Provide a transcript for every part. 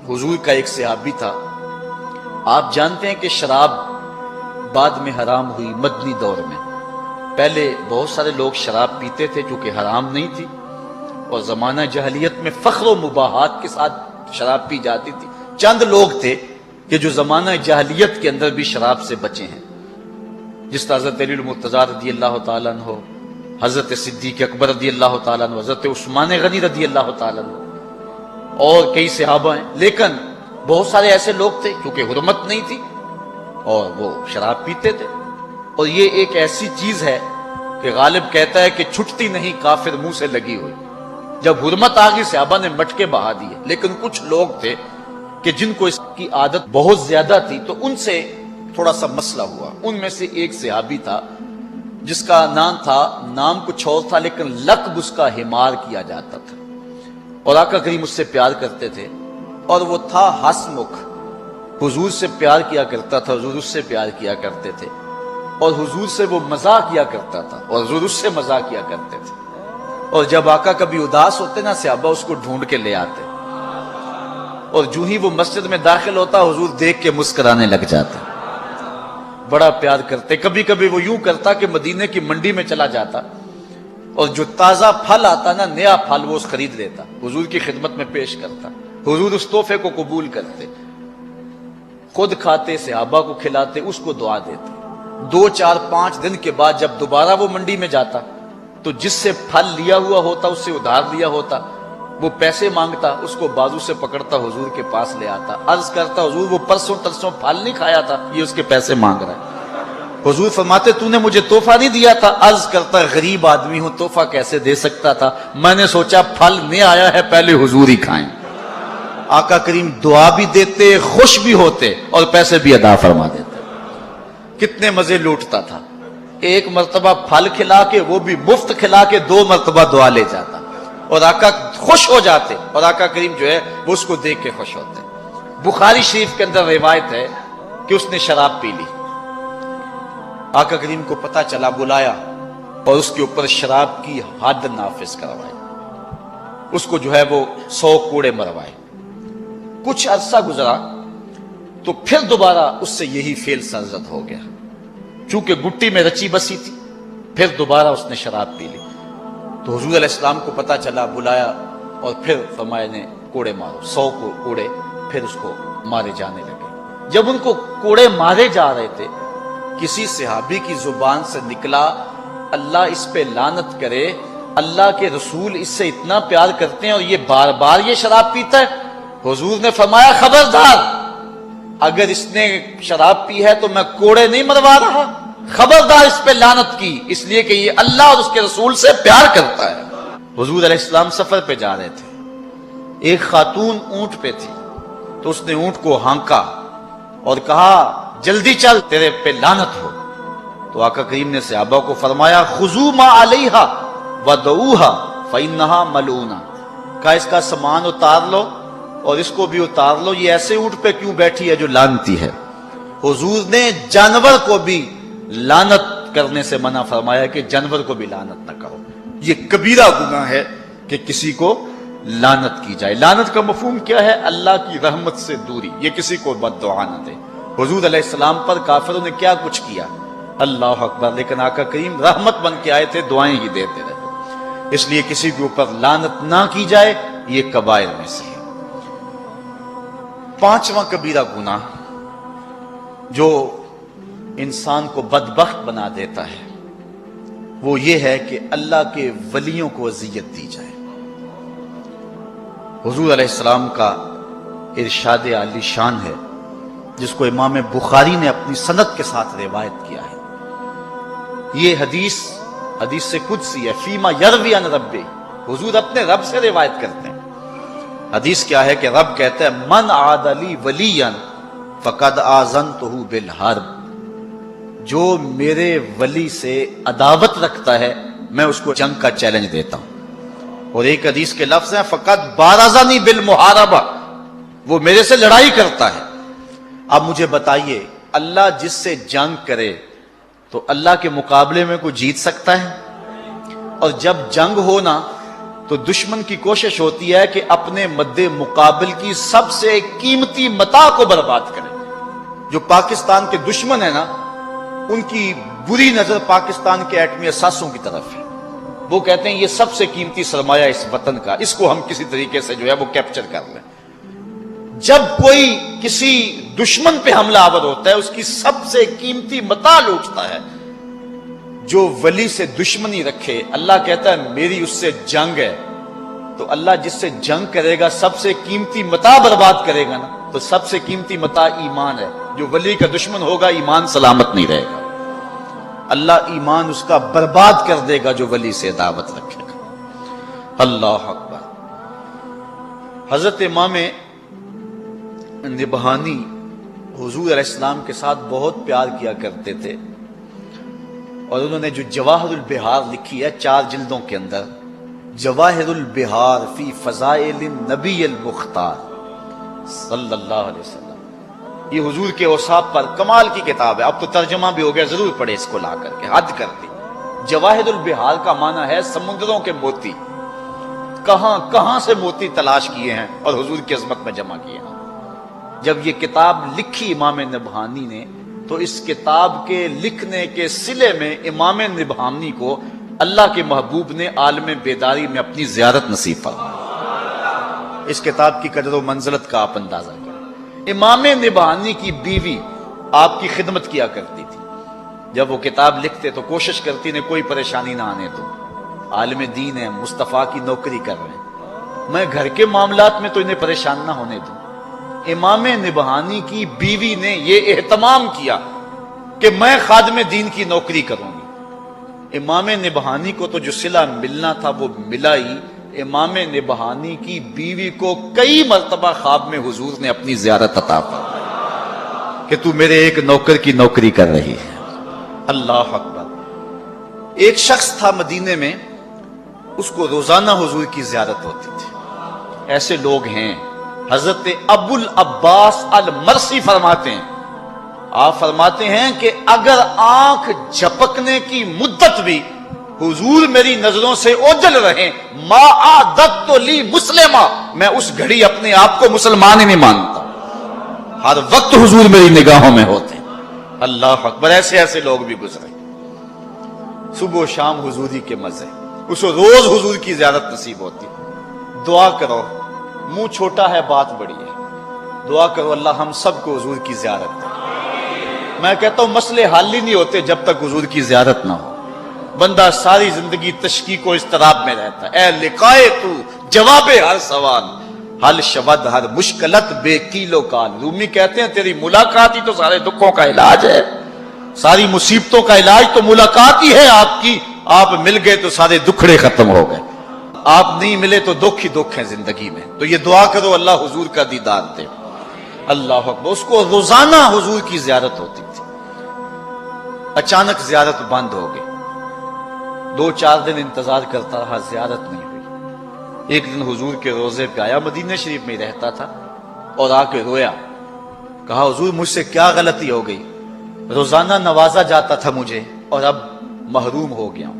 حضور کا ایک صحابی تھا. آپ جانتے ہیں کہ شراب بعد میں حرام ہوئی مدنی دور میں. پہلے بہت سارے لوگ شراب پیتے تھے چونکہ حرام نہیں تھی، اور زمانہ جاہلیت میں فخر و مباحات کے ساتھ شراب پی جاتی تھی. چند لوگ تھے کہ جو زمانہ جاہلیت کے اندر بھی شراب سے بچے ہیں، جس طرح حضرت علی المرتضیٰ رضی اللہ تعالیٰ عنہ، حضرت صدیق اکبر رضی اللہ تعالیٰ عنہ، حضرت عثمان غنی رضی اللہ تعالیٰ عنہ، اور کئی صحابہ ہیں. لیکن بہت سارے ایسے لوگ تھے کیونکہ حرمت نہیں تھی اور وہ شراب پیتے تھے. اور یہ ایک ایسی چیز ہے کہ غالب کہتا ہے کہ چھٹتی نہیں کافر منہ سے لگی ہوئی. جب حرمت آ گئی صحابہ نے مٹکے بہا دیے. لیکن کچھ لوگ تھے کہ جن کو اس کی عادت بہت زیادہ تھی تو ان سے تھوڑا سا مسئلہ ہوا. ان میں سے ایک صحابی تھا جس کا نام کچھ اور تھا لیکن لقب اس کا حمار کیا جاتا تھا. اور آقا کریم اس سے پیار کرتے تھے اور وہ تھا ہسمکھ. حضور سے پیار کیا کرتا تھا، حضور اس سے پیار کیا کرتے تھے، اور حضور سے وہ مزاح کیا کرتا تھا اور حضور اس سے مزاح کیا کرتے تھے. اور جب آقا کبھی اداس ہوتے نا، صحابہ اس کو ڈھونڈ کے لے آتے، اور جو ہی وہ مسجد میں داخل ہوتا حضور دیکھ کے مسکرانے لگ جاتے. بڑا پیار کرتے. کبھی کبھی وہ یوں کرتا کہ مدینے کی منڈی میں چلا جاتا اور جو تازہ پھل آتا نا، نیا پھل، وہ اس خرید لیتا، حضور کی خدمت میں پیش کرتا. حضور اس تحفے کو قبول کرتے، خود کھاتے، صحابہ کو کھلاتے، اس کو دعا دیتے. 2 4 5 دن کے بعد جب دوبارہ وہ منڈی میں جاتا تو جس سے پھل لیا ہوا ہوتا، اس سے ادھار لیا ہوتا، وہ پیسے مانگتا، اس کو بازو سے پکڑتا حضور کے پاس لے آتا. عرض کرتا حضور وہ پرسوں ترسوں پھل نہیں کھایا تھا، یہ اس کے پیسے مانگ رہا ہے. حضور فرماتے تو نے مجھے تحفہ نہیں دیا تھا. عرض کرتا غریب آدمی ہوں، تحفہ کیسے دے سکتا تھا، میں نے سوچا پھل نہیں آیا ہے پہلے حضور ہی کھائیں. آقا کریم دعا بھی دیتے، خوش بھی ہوتے اور پیسے بھی ادا فرما دیتے. کتنے مزے لوٹتا تھا. ایک مرتبہ پھل کھلا کے، وہ بھی مفت کھلا کے، 2 مرتبہ دعا لے جاتا اور آقا خوش ہو جاتے، اور آقا کریم جو ہے وہ اس کو دیکھ کے خوش ہوتے. بخاری شریف کے اندر روایت ہے کہ اس نے شراب پی لی. آقا کریم کو پتہ چلا، بلایا اور اس کے اوپر شراب کی حد نافذ کروائی. اس کو جو ہے وہ 100 کوڑے مروائے. کچھ عرصہ گزرا تو پھر دوبارہ اس سے یہی فعل سرزد ہو گیا. چونکہ گٹی میں رچی بسی تھی، پھر دوبارہ اس نے شراب پی لی. تو حضور علیہ السلام کو پتہ چلا، بلایا اور پھر فرمایا نے کوڑے مارو. 100 کوڑے پھر اس کو مارے جانے لگے. جب ان کو کوڑے مارے جا رہے تھے، کسی صحابی کی زبان سے نکلا، اللہ اس پہ لعنت کرے، اللہ کے رسول اس سے اتنا پیار کرتے ہیں اور یہ بار بار یہ شراب پیتا ہے. حضور نے فرمایا خبردار، اگر اس نے شراب پی ہے تو میں کوڑے نہیں مروا رہا، خبردار اس پہ لعنت کی، اس لیے کہ یہ اللہ اور اس کے رسول سے پیار کرتا ہے. حضور علیہ السلام سفر پہ جا رہے تھے. ایک خاتون اونٹ پہ تھی تو اس نے اونٹ کو ہانکا اور کہا جلدی چل، تیرے پہ لعنت ہو. تو آقا کریم نے صحابہ کو فرمایا خذوا ما علیہا ودعوہا فانہا ملعونہ، کہا اس کا سامان اتار لو اور اس کو بھی اتار لو، یہ ایسے اونٹ پہ کیوں بیٹھی ہے جو لعنتی ہے. حضور نے جانور کو بھی لعنت کرنے سے منع فرمایا کہ جانور کو بھی لعنت نہ کرو. یہ کبیرہ گناہ ہے کہ کسی کو لعنت کی جائے. لعنت کا مفہوم کیا ہے؟ اللہ کی رحمت سے دوری، یہ کسی کو بد دعا نہ دے. حضور علیہ السلام پر کافروں نے کیا کچھ کیا، اللہ اکبر، لیکن آقا کریم رحمت بن کے آئے تھے، دعائیں ہی دیتے رہے. اس لیے کسی کے اوپر لعنت نہ کی جائے، یہ کبائر میں سے ہے. 5واں کبیرہ گناہ جو انسان کو بدبخت بنا دیتا ہے وہ یہ ہے کہ اللہ کے ولیوں کو اذیت دی جائے. حضور علیہ السلام کا ارشاد عالی شان ہے جس کو امام بخاری نے اپنی سند کے ساتھ روایت کیا ہے. یہ حدیث سے قدسی ہے، فیما یروی عن ربی، حضور اپنے رب سے روایت کرتے ہیں. حدیث کیا ہے کہ رب کہتا ہے من عاد لی ولیا فقد آذنتہ بالحرب، جو میرے ولی سے عداوت رکھتا ہے میں اس کو جنگ کا چیلنج دیتا ہوں. اور ایک حدیث کے لفظ ہیں فقد بارزنی بالمحاربہ، وہ میرے سے لڑائی کرتا ہے. اب مجھے بتائیے، اللہ جس سے جنگ کرے تو اللہ کے مقابلے میں کوئی جیت سکتا ہے؟ اور جب جنگ ہونا تو دشمن کی کوشش ہوتی ہے کہ اپنے مد مقابل کی سب سے قیمتی متاع کو برباد کرے. جو پاکستان کے دشمن ہیں نا، ان کی بری نظر پاکستان کے ایٹمی اثاثوں کی طرف ہے. وہ کہتے ہیں یہ سب سے قیمتی سرمایہ اس وطن کا، اس کو ہم کسی طریقے سے جو ہے وہ کیپچر کر لیں. جب کوئی کسی دشمن پہ حملہ آور ہوتا ہے، اس کی سب سے قیمتی متاع لوٹتا ہے. جو ولی سے دشمنی رکھے، اللہ کہتا ہے میری اس سے جنگ ہے. تو اللہ جس سے جنگ کرے گا، سب سے قیمتی متاع برباد کرے گا نا. تو سب سے قیمتی متاع ایمان ہے. جو ولی کا دشمن ہوگا، ایمان سلامت نہیں رہے گا. اللہ ایمان اس کا برباد کر دے گا جو ولی سے دعوت رکھے گا. اللہ اکبر. حضرت امام نبہانی حضور علیہ السلام کے ساتھ بہت پیار کیا کرتے تھے، اور انہوں نے جو جواہر البہار لکھی ہے 4 جلدوں کے اندر، جواہر البہار فی فضائل النبی المختار صلی اللہ علیہ وسلم، یہ حضور کے اوصاف پر کمال کی کتاب ہے. اب تو ترجمہ بھی ہو گیا، ضرور پڑھے اس کو لا کر کے، حد کر دی. جواہر البہار کا معنی ہے سمندروں کے موتی. کہاں کہاں سے موتی تلاش کیے ہیں اور حضور کی عظمت میں جمع کیے ہیں. جب یہ کتاب لکھی امام نبہانی نے، تو اس کتاب کے لکھنے کے صلے میں امام نبہانی کو اللہ کے محبوب نے عالم بیداری میں اپنی زیارت نصیب فرمائی. اس کتاب کی قدر و منزلت کا آپ اندازہ کریں. امام نبہانی کی بیوی آپ کی خدمت کیا کرتی تھی. جب وہ کتاب لکھتے تو کوشش کرتی نے کوئی پریشانی نہ آنے دو. عالم دین ہے، مصطفیٰ کی نوکری کر رہے ہیں، میں گھر کے معاملات میں تو انہیں پریشان نہ ہونے دوں. امام نبہانی کی بیوی نے یہ اہتمام کیا کہ میں خادم دین کی نوکری کروں گی. امام نبہانی کو تو جو صلہ ملنا تھا وہ ملا ہی. امام نبہانی کی بیوی کو کئی مرتبہ خواب میں حضور نے اپنی زیارت عطا فرمائی کہ تو میرے ایک نوکر کی نوکری کر رہی ہے. اللہ اکبر. ایک شخص تھا مدینے میں، اس کو روزانہ حضور کی زیارت ہوتی تھی. ایسے لوگ ہیں. حضرت ابو العباس المرسی فرماتے ہیں، آپ فرماتے ہیں کہ اگر آنکھ جھپکنے کی مدت بھی حضور میری نظروں سے اوجھل رہے، ما عادت لی مسلمہ، میں اس گھڑی اپنے آپ کو مسلمان ہی نہیں مانتا. ہر وقت حضور میری نگاہوں میں ہوتے ہیں. اللہ اکبر. ایسے ایسے لوگ بھی گزرے. صبح و شام حضوری کے مزے. اس کو روز حضور کی زیارت نصیب ہوتی. دعا کرو، منہ چھوٹا ہے بات بڑی ہے. دعا کرو اللہ ہم سب کو حضور کی زیارت دے. میں کہتا ہوں مسئلے حل ہی نہیں ہوتے جب تک حضور کی زیارت نہ ہو. بندہ ساری زندگی تشکیک و اضطراب میں رہتا ہے. اے لقائے تو جواب ہر سوال، حل شود ہر مشکلت بے کیلو کال. رومی کہتے ہیں تیری ملاقات ہی تو سارے دکھوں کا علاج ہے. ساری مصیبتوں کا علاج تو ملاقات ہی ہے آپ کی. آپ مل گئے تو سارے دکھڑے ختم ہو گئے، آپ نہیں ملے تو دکھ ہی دکھ ہیں زندگی میں. تو یہ دعا کرو اللہ حضور کا دیدار دے. اللہ اکبر. اس کو روزانہ حضور کی زیارت ہوتی تھی. اچانک زیارت بند ہو گئی. 2-4 دن انتظار کرتا رہا، زیارت نہیں ہوئی. ایک دن حضور کے روزے پہ آیا، مدینہ شریف میں ہی رہتا تھا، اور آ کے رویا. کہا حضور مجھ سے کیا غلطی ہو گئی؟ روزانہ نوازا جاتا تھا مجھے اور اب محروم ہو گیا ہوں.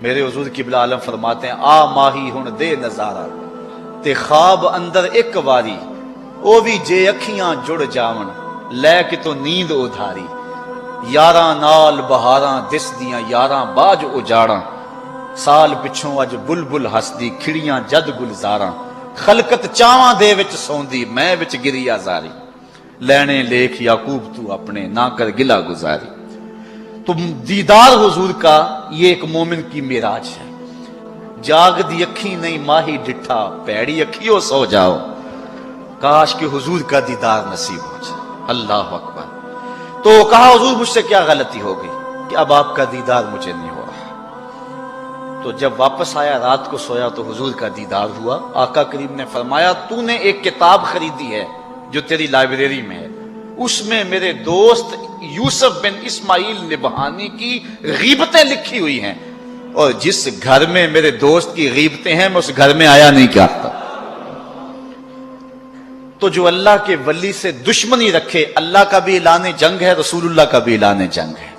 میرے حضور قبلہ عالم فرماتے ہیں آ ماہی ہن دے نظارہ تے خواب اندر ایک واری، او بھی جے اکھیاں جڑ جاون لے کے تو نیند ادھاری. یاراں نال بہاراں دس دیاں یاراں باج اجاڑاں، سال پچھوں اج بلبل ہسدی کھڑیاں جد گلزاراں. خلقت چاواں دے وچ سوندی میں وچ گری آزاری، لینے لیکھ یعقوب تو اپنے نہ کر گلا گزاری. تو دیدار حضور کا یہ ایک مومن کی معراج ہے. جاگ دی اکھی نہیں ماہی ڈٹھا، پیڑی اکھیوں سو جاؤ. کاش کہ حضور کا دیدار نصیب ہو جائے. اللہ اکبر. تو کہا حضور مجھ سے کیا غلطی ہو گئی کہ اب آپ کا دیدار مجھے نہیں ہو رہا. تو جب واپس آیا رات کو سویا تو حضور کا دیدار ہوا. آقا کریم نے فرمایا تو نے ایک کتاب خریدی ہے جو تیری لائبریری میں ہے، اس میں میرے دوست یوسف بن اسماعیل نبہانی کی غیبتیں لکھی ہوئی ہیں، اور جس گھر میں میرے دوست کی غیبتیں ہیں میں اس گھر میں آیا نہیں چاہتا. تو جو اللہ کے ولی سے دشمنی رکھے، اللہ کا بھی اعلان جنگ ہے، رسول اللہ کا بھی اعلان جنگ ہے.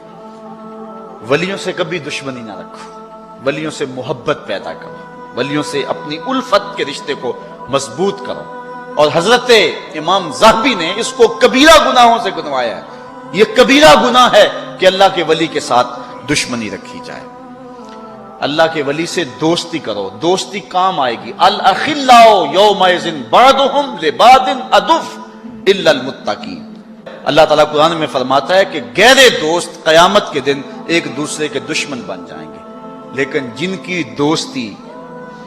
ولیوں سے کبھی دشمنی نہ رکھو، ولیوں سے محبت پیدا کرو. ولیوں سے اپنی الفت کے رشتے کو مضبوط کرو. اور حضرت امام ذہبی نے اس کو کبیرہ گناہوں سے گنوایا ہے. یہ کبیرہ گناہ ہے کہ اللہ کے ولی کے ساتھ دشمنی رکھی جائے. اللہ کے ولی سے دوستی کرو, دوستی کام آئے گی. الاخلاء یومئذ بعضهم لبعض عدو الا المتقین. اللہ تعالیٰ قرآن میں فرماتا ہے کہ گہرے دوست قیامت کے دن ایک دوسرے کے دشمن بن جائیں گے, لیکن جن کی دوستی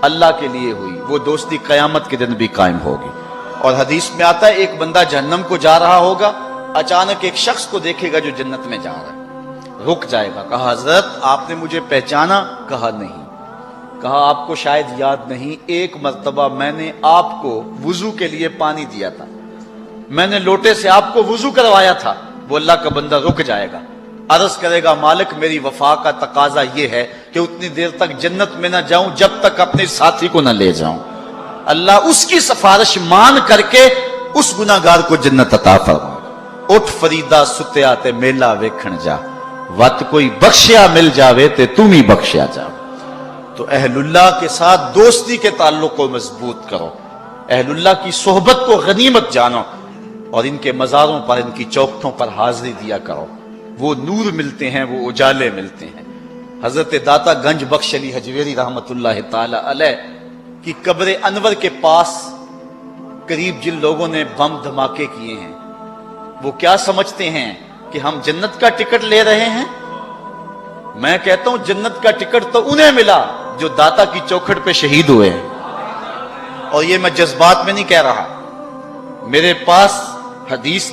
اللہ کے لیے ہوئی وہ دوستی قیامت کے دن بھی قائم ہوگی. اور حدیث میں آتا ہے ایک بندہ جہنم کو جا رہا ہوگا, اچانک ایک شخص کو دیکھے گا جو جنت میں جا رہا ہے, رک جائے گا. کہا حضرت آپ نے مجھے پہچانا؟ کہا نہیں. کہا آپ کو شاید یاد نہیں, ایک مرتبہ میں نے آپ کو وضو کے لیے پانی دیا تھا, میں نے لوٹے سے آپ کو وضو کروایا تھا. وہ اللہ کا بندہ رک جائے گا, عرض کرے گا مالک میری وفا کا تقاضا یہ ہے کہ اتنی دیر تک جنت میں نہ جاؤں جب تک اپنے ساتھی کو نہ لے جاؤں. اللہ اس کی سفارش مان کر کے اس گناہگار کو جنت عطا فرمائے. اٹھ فریدا ستیا تے میلا ویکھن جا, وت کوئی بخشیا مل جاوے تے تم ہی بخشیا جا. تو اہل اللہ کے ساتھ دوستی کے تعلق کو مضبوط کرو, اہل اللہ کی صحبت کو غنیمت جانو, اور ان کے مزاروں پر ان کی چوکھٹوں پر حاضری دیا کرو. وہ نور ملتے ہیں, وہ اجالے ملتے ہیں. حضرت داتا گنج بخش علی حجویری رحمت اللہ تعالی علیہ کی قبر انور کے پاس قریب جن لوگوں نے بم دھماکے کیے ہیں وہ کیا سمجھتے ہیں کہ ہم جنت کا ٹکٹ لے رہے ہیں؟ میں کہتا ہوں جنت کا ٹکٹ تو انہیں ملا جو داتا کی چوکھٹ پہ شہید ہوئے ہیں. اور یہ میں جذبات میں نہیں کہہ رہا, میرے پاس حدیث